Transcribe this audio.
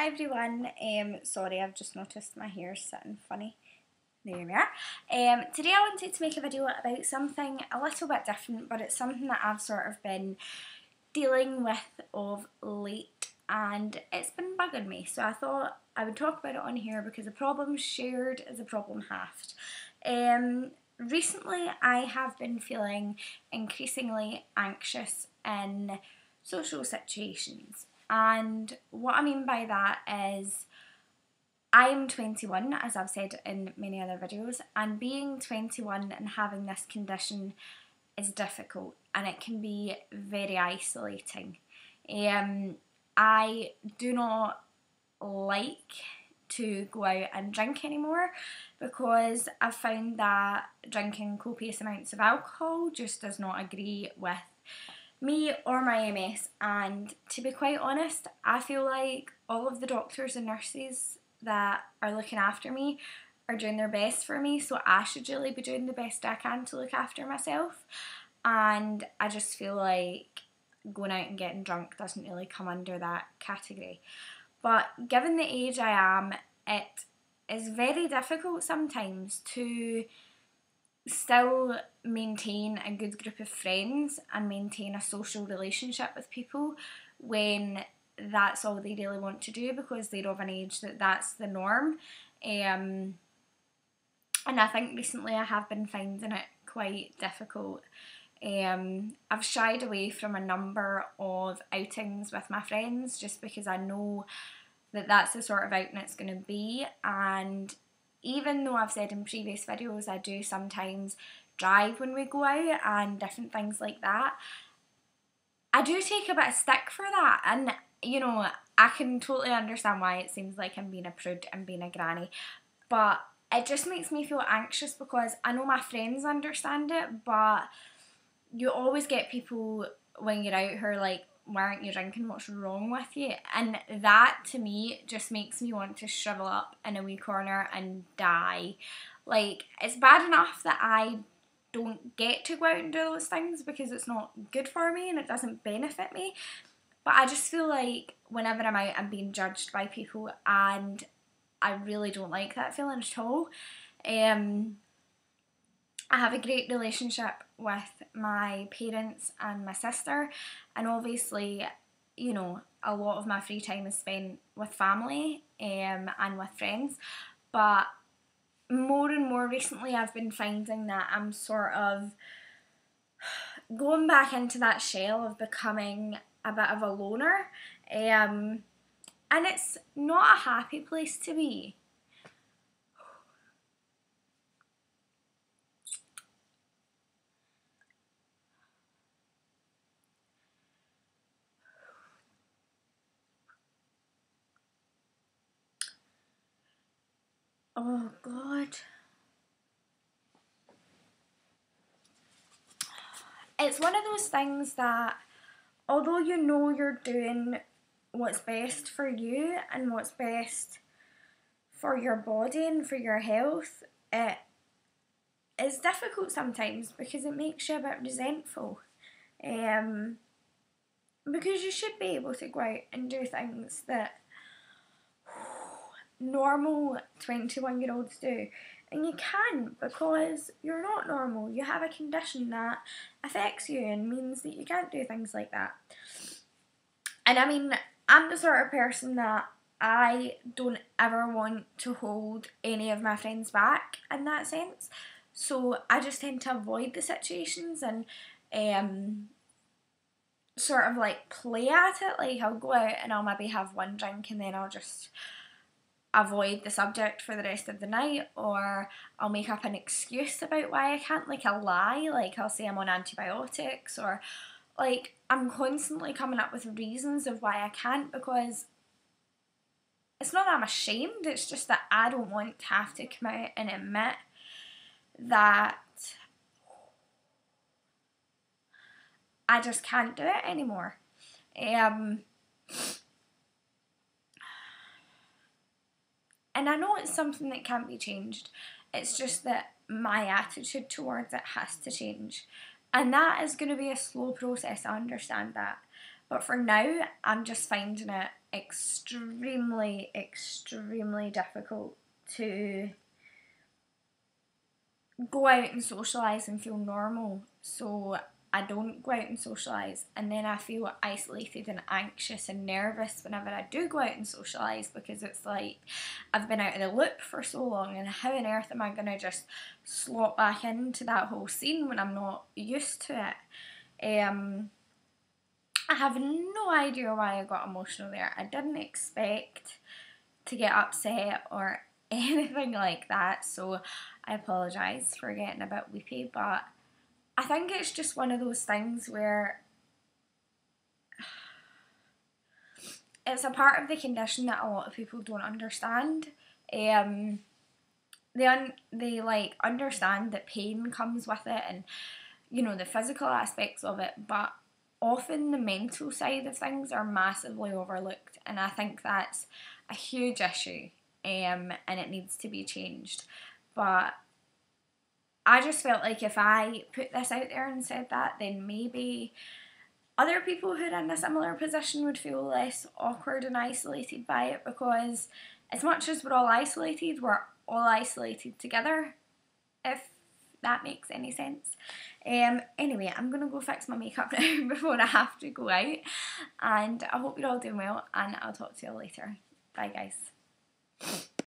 Hi everyone, sorry I've just noticed my hair's sitting funny. There we are. Today I wanted to make a video about something a little bit different, but it's something that I've sort of been dealing with of late and it's been bugging me, so I thought I would talk about it on here because a problem shared is a problem halved. Recently I have been feeling increasingly anxious in social situations. And what I mean by that is I am 21, as I've said in many other videos, and being 21 and having this condition is difficult and it can be very isolating. I do not like to go out and drink anymore because I've found that drinking copious amounts of alcohol just does not agree with me or my MS, and to be quite honest, I feel like all of the doctors and nurses that are looking after me are doing their best for me, so I should really be doing the best I can to look after myself, and I just feel like going out and getting drunk doesn't really come under that category. But given the age I am, it is very difficult sometimes to still maintain a good group of friends and maintain a social relationship with people when that's all they really want to do because they're of an age that that's the norm. And I think recently I have been finding it quite difficult. I've shied away from a number of outings with my friends just because I know that that's the sort of outing it's going to be, and even though I've said in previous videos I do sometimes drive when we go out and different things like that, I do take a bit of stick for that, and you know, I can totally understand why it seems like I'm being a prude and being a granny, but it just makes me feel anxious because I know my friends understand it, but you always get people when you're out who are like, why aren't you drinking, what's wrong with you? And that to me just makes me want to shrivel up in a wee corner and die. Like, it's bad enough that I don't get to go out and do those things because it's not good for me and it doesn't benefit me, but I just feel like whenever I'm out I'm being judged by people and I really don't like that feeling at all. I have a great relationship with my parents and my sister, and obviously, you know, a lot of my free time is spent with family and with friends, but more and more recently I've been finding that I'm sort of going back into that shell of becoming a bit of a loner, and it's not a happy place to be. Oh God. It's one of those things that although you know you're doing what's best for you and what's best for your body and for your health, it is difficult sometimes because it makes you a bit resentful. Because you should be able to go out and do things that normal 21-year-olds do, and you can't because you're not normal. You have a condition that affects you and means that you can't do things like that. And I mean, I'm the sort of person that I don't ever want to hold any of my friends back in that sense, so I just tend to avoid the situations and sort of like play at it. Like, I'll go out and I'll maybe have one drink and then I'll just avoid the subject for the rest of the night, or I'll make up an excuse about why I can't, like a lie, like I'll say I'm on antibiotics, or like I'm constantly coming up with reasons of why I can't, because it's not that I'm ashamed, it's just that I don't want to have to come out and admit that I just can't do it anymore. And I know it's something that can't be changed. It's just that my attitude towards it has to change. And that is going to be a slow process, I understand that. But for now, I'm just finding it extremely, extremely difficult to go out and socialise and feel normal. So I don't go out and socialise, and then I feel isolated and anxious and nervous whenever I do go out and socialise, because it's like I've been out of the loop for so long, and how on earth am I going to just slot back into that whole scene when I'm not used to it? I have no idea why I got emotional there. I didn't expect to get upset or anything like that, so I apologise for getting a bit weepy, but I think it's just one of those things where it's a part of the condition that a lot of people don't understand. They like understand that pain comes with it, and you know, the physical aspects of it, but often the mental side of things are massively overlooked, and I think that's a huge issue, and it needs to be changed. But I just felt like if I put this out there and said that, then maybe other people who are in a similar position would feel less awkward and isolated by it, because as much as we're all isolated together, if that makes any sense. Anyway, I'm going to go fix my makeup now before I have to go out, and I hope you're all doing well, and I'll talk to you all later. Bye guys.